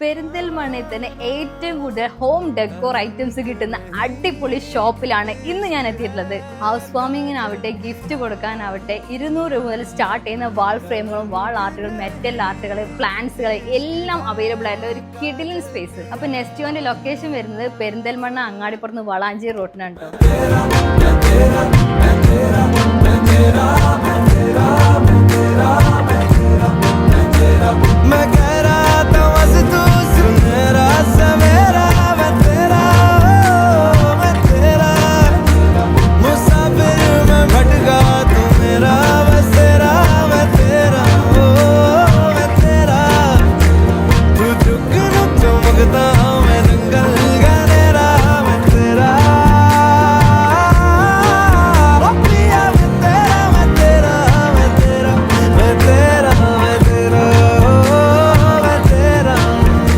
പെരിന്തൽമണ്ണയിൽ തന്നെ ഏറ്റവും കൂടുതൽ ഹോം ഡെക്കോർ ഐറ്റംസ് കിട്ടുന്ന അടിപൊളി ഷോപ്പിലാണ് ഇന്ന് ഞാൻ എത്തിയിട്ടുള്ളത്. ഹൗസ് വാമിങ്ങിനാവട്ടെ, ഗിഫ്റ്റ് കൊടുക്കാനാവട്ടെ, 200 രൂപ മുതൽ സ്റ്റാർട്ട് ചെയ്യുന്ന വാൾ ഫ്രെയിമുകളും വാൾ ആർട്ടുകൾ, മെറ്റൽ ആർട്ടുകൾ, പ്ലാന്റ്സുകൾ എല്ലാം അവൈലബിൾ ആയിട്ടുള്ള ഒരു കിടിലൻ സ്പേസ്. അപ്പൊ നെസ്റ്റോന്റെ ലൊക്കേഷൻ വരുന്നത് പെരിന്തൽമണ്ണ അങ്ങാടിപ്പുറത്ത് വളാഞ്ചേരി റോഡിനാണ് കേട്ടോ. मैं कह रहा था बस तू